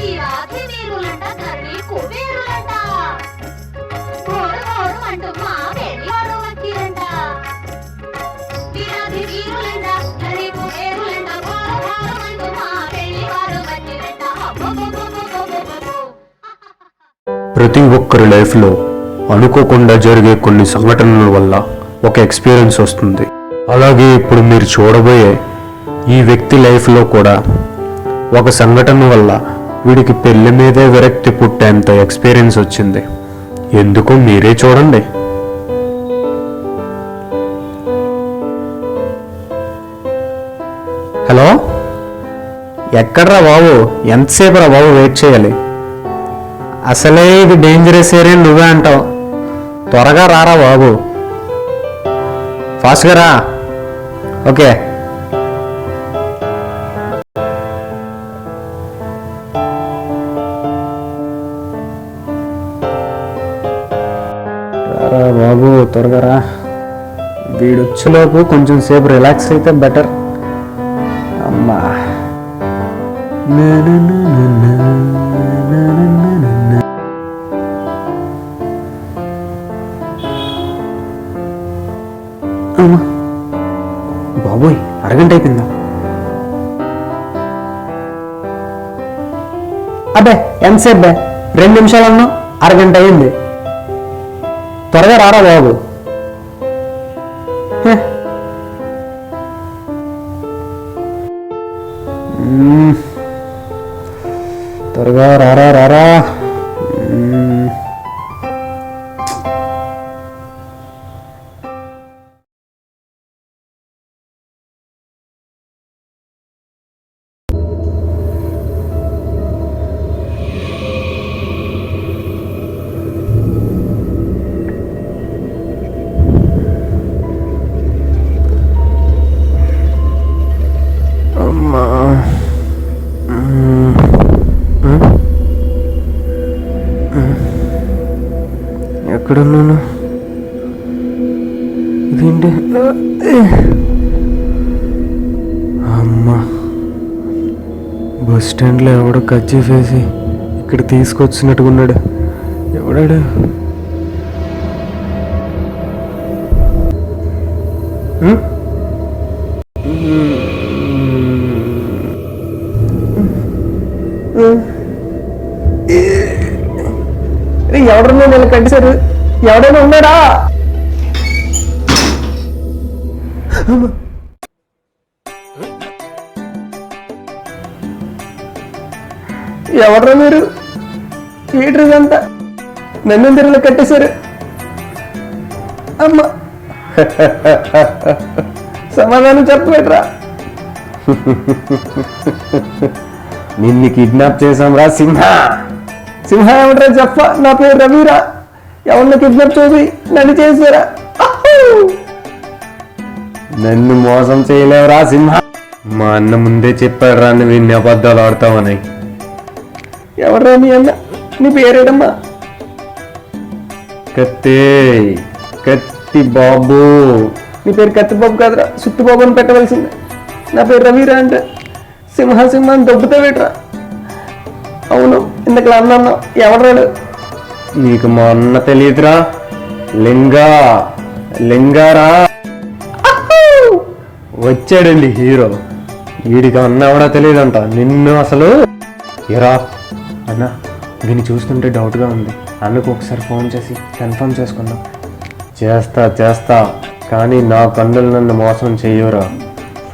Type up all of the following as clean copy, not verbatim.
వీరాధి వీరులంట ధరణి కుబేరులంట గోడు గోడు అంటూ మా పెళ్లివాడు వచ్చిరంట వీరాధి వీరులంట ధరణి కుబేరులంట గోడు గోడు అంటూ మా పెళ్లివాడు వచ్చిరంట. ప్రతి ఒక్కరి లైఫ్లో అనుకోకుండా జరిగే కొన్ని సంఘటనల వల్ల ఒక ఎక్స్పీరియన్స్ వస్తుంది. అలాగే ఇప్పుడు మీరు చూడబోయే ఈ వ్యక్తి లైఫ్లో కూడా ఒక సంఘటన వల్ల వీడికి పెళ్లి మీదే విరక్తి పుట్టేంత ఎక్స్పీరియన్స్ వచ్చింది. ఎందుకో మీరే చూడండి. హలో, ఎక్కడ్రా బాబు? ఎంతసేపు రా బాబు వెయిట్ చేయాలి? అసలే ఇది డేంజరస్ ఏరియా నువ్వే అంటావు. త్వరగా రారా బాబు, ఫాస్ట్గా రా. ఓకే, రారా బాబు, త్వరగా రా. వీడొచ్చేలోపు కొంచెం సేపు రిలాక్స్ అయితే బెటర్. అమ్మా, బాబోయ్, అరగంట అయిపోయిందా? అబ్బే ఎంతసేపు బే? 2 నిమిషాలు అన్నా, అరగంట అయింది. త్వరగా రారా బాబు. త్వరగా రారా రారా. అమ్మా, ఎక్కడున్నాను? ఇదేంటి? అమ్మా, బస్ స్టాండ్లో ఎవడో కర్చీఫ్ వేసి ఇక్కడ తీసుకొచ్చినట్టుగా ఉన్నాడు. ఎవడాడు? ఎవడన్నా నేను కట్టేశారు? ఎవడైనా ఉన్నాడా? ఎవడరా మీరు? ఏంటి ఇదంతా? నన్ను తిరిగి కట్టేశారు. అమ్మా, సమాధానం చెప్పలేట్రా. నిన్ను కిడ్నాప్ చేసాం రా సింహ. సింహ ఏమంటారా చెప్ప? నా పేరు రవిరా. ఎవరిని కిడ్నాప్ చేసి నన్ను చేశారా? నన్ను మోసం చేయలేవురా సింహ. మా అన్న ముందే చెప్పాడు రా నువ్వు ఇన్ని అబద్ధాలు ఆడతావని. ఎవరా మీ అన్న? నీ పేరేడమ్మా? కత్తి. కత్తి బాబు. నీ పేరు కత్తి బాబు కాదురా, సుత్తి బాబు అని పెట్టవలసిందే. నా పేరు రవిరా అంటే సింహ సింహ అని దొబ్బుతా పెట్టరా. అవును, ఇంతకు అన్న ఎవడరాడు? నీకు మా అన్న తెలియదురా? లింగారా వచ్చాడండి హీరో. వీడికి అన్న ఎవడా తెలియదంట. నిన్ను అసలు ఎరా అన్న, దీన్ని చూస్తుంటే డౌట్గా ఉంది. అన్నకు ఒకసారి ఫోన్ చేసి కన్ఫర్మ్ చేసుకుందాం. చేస్తా కానీ నా కన్నులు నన్ను మోసం చెయ్యరా.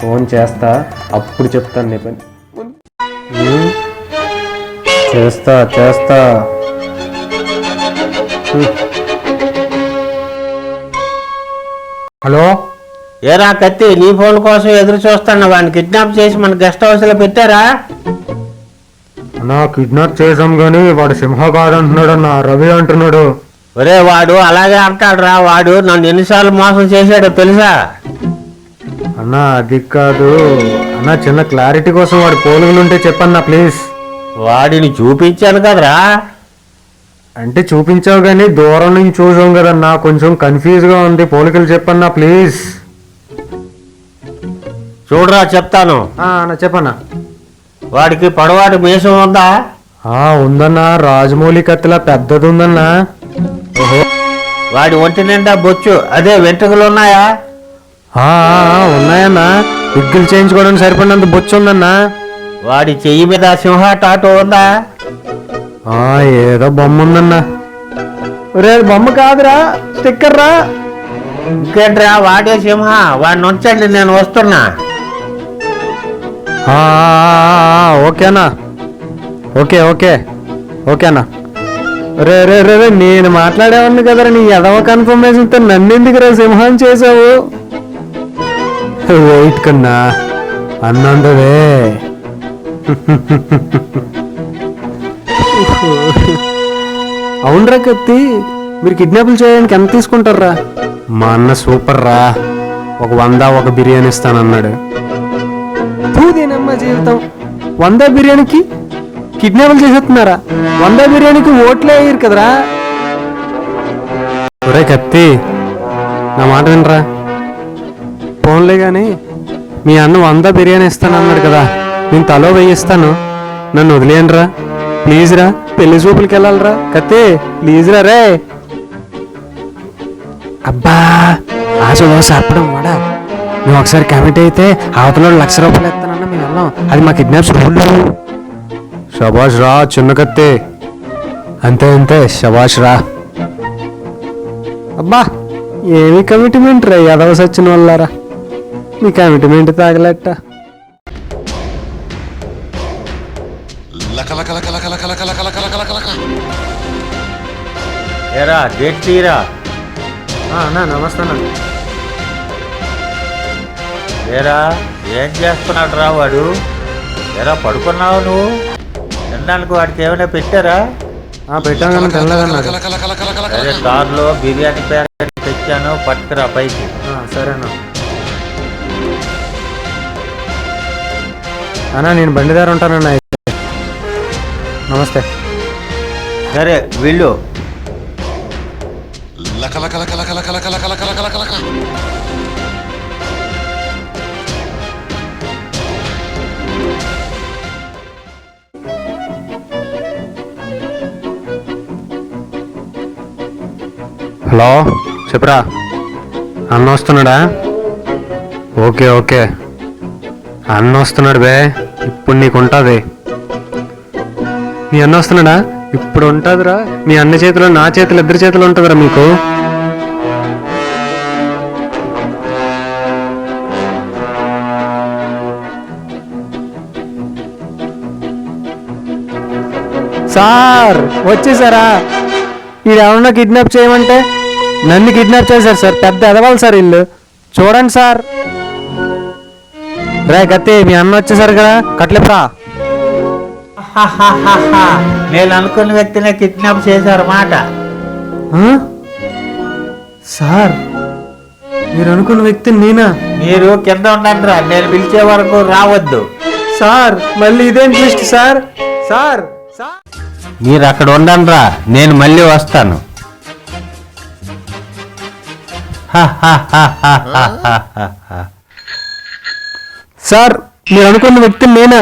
ఫోన్ చేస్తా, అప్పుడు చెప్తాను నీ పని. చేస్తా. హలో, ఏరా కత్తి, నీ ఫోన్ కోసం ఎదురు చూస్తాను. వాడిని కిడ్నాప్ చేసి మన గెస్ట్ హౌస్ లో పెట్టారా? అన్నా, కిడ్నాప్ చేసాం గానీ వాడు సింహ కాదంటున్నాడు అన్న, రవి అంటున్నాడు. ఒరే, వాడు అలాగే అంటాడురా. వాడు నన్ను ఎన్నిసార్లు మోసం చేశాడో తెలుసా? అన్నా అది కాదు అన్న, చిన్న క్లారిటీ కోసం వాడి పోలికలుంటే చెప్పన్నా ప్లీజ్. వాడిని చూపించాను కదరా. అంటే చూపించావు కానీ దూరం నుంచి చూసాం కదన్నా, కొంచెం కన్ఫ్యూజ్గా ఉంది. పోలికలు చెప్పన్నా ప్లీజ్. చూడరా చెప్తాను. అన్న చెప్పన్నా. వాడికి పొడవాటి మీసం ఉందా? ఉందన్నా, రాజమౌళి కత్తిలా పెద్దది ఉందన్నా. ఓహో, వాడి ఒంటి నిండా బొచ్చు, అదే వెంట్రుకలు ఉన్నాయా? ఉన్నాయన్నా, విగ్గులు చేయించుకోవడానికి సరిపడినంత బొచ్చు ఉందన్నా. వాడి చెయ్యి మీద సింహ టాటూ ఉందా? ఏదో బొమ్మ ఉందన్నా. రే బొమ్మ కాదురా, స్టిక్కర్ రా. ఇంకేంట్రా, వాడే సింహ. వాడిని ఉంచండి, నేను వస్తున్నా. ఓకేనా, ఓకేనా. రే రే రే రే నేను మాట్లాడేవాడిని కదరా, నీ ఎదవ కన్ఫర్మేషన్తో నన్నెందుకు రా సింహం చేసావు? వెయిట్ కన్నా అన్నందువే. అవునరా కత్తి, మీరు కిడ్నాపులు చేయడానికి ఎంత తీసుకుంటారా? మా అన్న సూపర్ రా, ఒక 100 ఒక బిర్యానీ ఇస్తానన్నాడు. తూదేనమ్మా జీవితం, 100 బిర్యానీకి కిడ్నాపులు చేసేస్తున్నారా? 100 బిర్యానీకి ఓట్లే అయ్యారు కదరా. ఒరే కత్తి, నా మాట వినరా. ఫోన్లే కానీ మీ అన్న 100 బిర్యానీ ఇస్తానన్నాడు కదా, నేను తలో వేయిస్తాను, నన్ను వదిలేయండి రా ప్లీజ్ రా. పెళ్లి చూపులకి వెళ్ళాలరా కత్తి, ప్లీజ్ రా. రే అబ్బా, ఆశలో సర్పడం వాడా. నువ్వు ఒకసారి కమిటీ అయితే అవతల ₹1,00,000 ఇస్తానన్నా మేము వెళ్ళాం, అది మా కిడ్నాప్స్ రూల్లో. శబాష్ రా చిన్న కత్తి, అంతే శబాష్ రా. అబ్బా ఏమి కమిట్మెంట్ రా, ఎదవ సచ్చిన వాళ్ళారా, మీ కమిట్మెంట్ తాగలెట్ట. ఏరా గేట్ తీరా. అన్నా నమస్తే అన్న. ఏరా ఏం చేస్తున్నాడు రా వాడు? ఏరా పడుకున్నావు నువ్వు? తినడానికి వాడికి ఏమైనా పెట్టారా? పెట్టాను కానీ తినలేదన్నా. అదే కార్లో బిర్యానీ ప్యాకెట్ తెచ్చాను, పట్టుకురా పైకి. సరేనా అన్నా, నేను బండి దగ్గర ఉంటానన్నా. నమస్తే. సరే వీళ్ళు హలో చెప్పరా, అన్న వస్తున్నాడా? ఓకే అన్న వస్తున్నాడు బే, ఇప్పుడు నీకు ఉంటుంది. మీ అన్న వస్తున్నాడా? ఇప్పుడు ఉంటుందిరా, మీ అన్న చేతిలో నా చేతులు ఇద్దరి చేతులు ఉంటుందిరా మీకు. సార్ వచ్చేసారా? ఈడెవరన్నా కిడ్నాప్ చేయమంటే నన్ను కిడ్నాప్ చేశారు సార్, పెద్ద ఎదవాలి సార్ ఇల్లు. చూడండి సార్. రే కత్తి, మీ అన్న వచ్చేసారు కదా, కట్లేపురా. నేను అనుకున్న వ్యక్తినే కిడ్నాప్ చేశారు మాట. సార్ మీరు అనుకున్న వ్యక్తి నేనా? మీరు కింద ఉండండి రా, నేను పిలిచే వరకు రావద్దు. సార్ మళ్ళీ ఇదేం ట్విస్ట్ సార్? సార్ మీరు అక్కడ ఉండండి రా, నేను మళ్ళీ వస్తాను. సార్ మీరు అనుకున్న వ్యక్తి నేనా?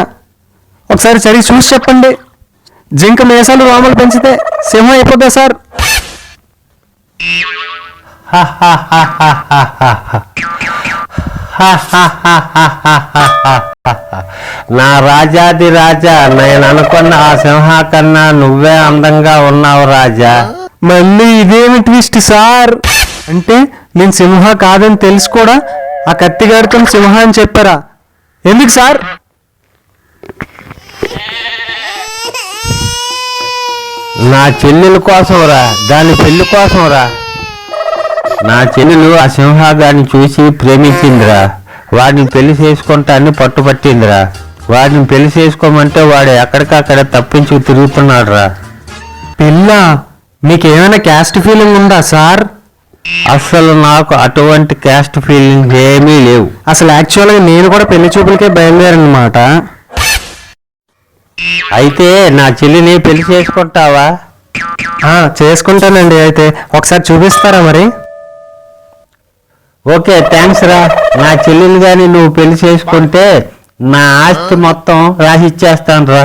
ఒకసారి సరిగ్గా చూసి చెప్పండి. జింక మేసాలు రామలు పెంచితే సింహం అయిపోద్దా సార్? నా రాజాది రాజా, నేను అనుకున్న ఆ సింహ కన్నా నువ్వే అందంగా ఉన్నావు రాజా. మళ్ళీ ఇదేమి ట్విస్ట్ సార్? అంటే నేను సింహ కాదని తెలుసు కూడా ఆ కత్తిగారితో సింహ అని చెప్పారా? ఎందుకు సార్? నా చెల్లెల కోసం రా, దాని పెళ్లి కోసం రా. నా చెల్లెలు ఆ సింహాగాన్ని చూసి ప్రేమించిందిరా, వాడిని పెళ్లి చేసుకుంటాన్ని పట్టుపట్టిందిరా. వాడిని పెళ్లి చేసుకోమంటే వాడు ఎక్కడికక్కడ తప్పించుకు తిరుగుతున్నాడు రా. పిల్ల మీకేమైనా క్యాస్ట్ ఫీలింగ్ ఉందా సార్? అసలు నాకు అటువంటి క్యాస్ట్ ఫీలింగ్ ఏమీ లేవు. అసలు యాక్చువల్గా నేను కూడా పెళ్లి చూపులకే బయలుదేరనమాట. అయితే నా చెల్లిని పెళ్లి చేసుకుంటావా? చేసుకుంటానండి. అయితే ఒకసారి చూపిస్తారా మరి? ఓకే థ్యాంక్స్ రా. నా చెల్లెలు గాని నువ్వు పెళ్లి చేసుకుంటే నా ఆస్తి మొత్తం రాసిచ్చేస్తాను రా.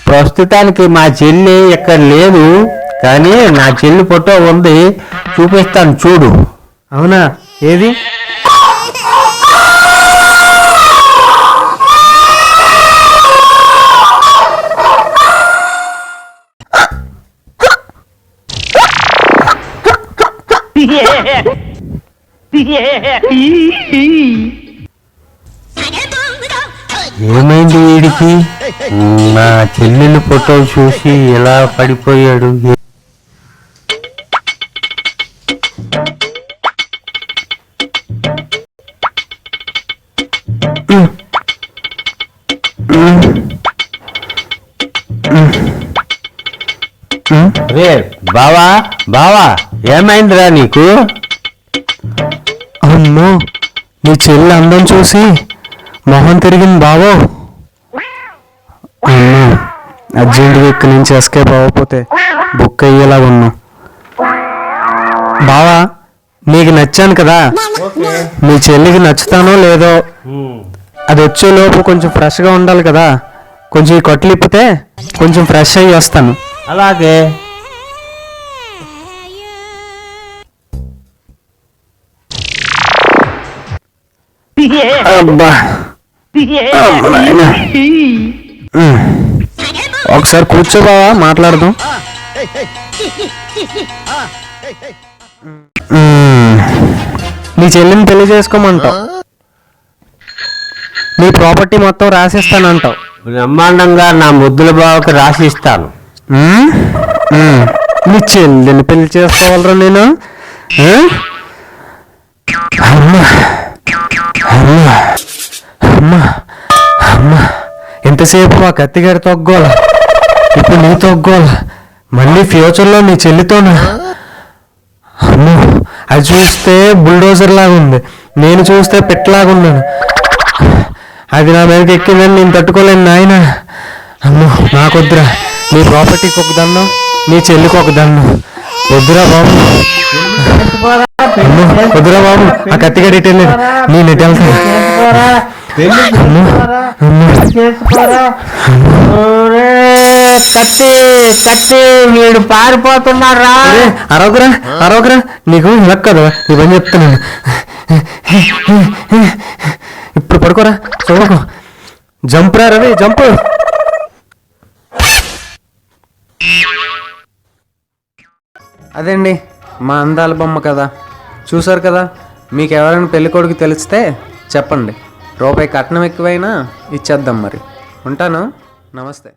ప్రస్తుతానికి మా చెల్లి ఇక్కడ లేదు, కానీ నా చెల్లి ఫోటో ఉంది, చూపిస్తాను చూడు. అవునా, ఏది? ఏమైంది వీడికి? నా చెల్లెలు ఫోటో చూసి ఎలా పడిపోయాడు? రే బావా, బావా ఏమైందిరా నీకు? అమ్మో, నీ చెల్లి అందం చూసి మొహం తిరిగింది బావో. అమ్మో, అర్జెంటుగా ఇక్కడి నుంచి ఎస్కేప్ అవ్వకపోతే బుక్ అయ్యేలా ఉన్నాం. బావా, నీకు నచ్చాను కదా, మీ చెల్లికి నచ్చుతానో లేదో, అది వచ్చేలోపు కొంచెం ఫ్రెష్గా ఉండాలి కదా, కొంచెం ఈ కొట్లు ఇప్పితే కొంచెం ఫ్రెష్ అయ్యి వస్తాను. అలాగే. అబ్బా, ఒకసారి కూర్చో బావా, మాట్లాడదాం. నీ చెల్లిని పెళ్లి చేసుకోమంటావు, నీ ప్రాపర్టీ మొత్తం రాసిస్తానంటావు. బ్రహ్మాండంగా నా ముద్దుల బావకి రాసిస్తాను. నీ చెల్లిని పెళ్లి చేసుకోవాలరా నేను? అమ్మా అమ్మా అమ్మా అమ్మా, ఎంతసేపు ఆ కత్తిగారి తొగ్గోల, ఇప్పుడు నీ తొగ్గోల, మళ్ళీ ఫ్యూచర్లో నీ చెల్లితోనా? అమ్మో, అది చూస్తే బుల్డోజర్ లాగా ఉంది, నేను చూస్తే పెట్టలాగా ఉన్నాను. అది నా మీదకి ఎక్కిందని నేను తట్టుకోలేను నాయన. అమ్మో, నాకొద్దురా, నీ ప్రాపర్టీకి ఒక దండం, నీ చెల్లికి ఒక దండం. వద్దురా బాబు, అమ్మో వద్దురా బాబు, ఆ కత్తిగాడి ఇటు వెళ్ళాడు, నేను ఇటు వెళ్తాను. కత్తి కత్తి వీడు పారిపోతున్నారా? అరవకురా అరవకురా, నీకు లక్కదు, నీ పని చెప్తున్నాను. ఇప్పుడు పడుకోరా, చదువుకో. జంపురా రవి, జంపు. అదండి మా అందాల బొమ్మ కదా, చూసారు కదా. మీకు ఎవరైనా పెళ్ళికొడుకు తెలిస్తే చెప్పండి, రూపాయి కట్నం ఎక్కువైనా ఇచ్చేద్దాం. మరి ఉంటాను, నమస్తే.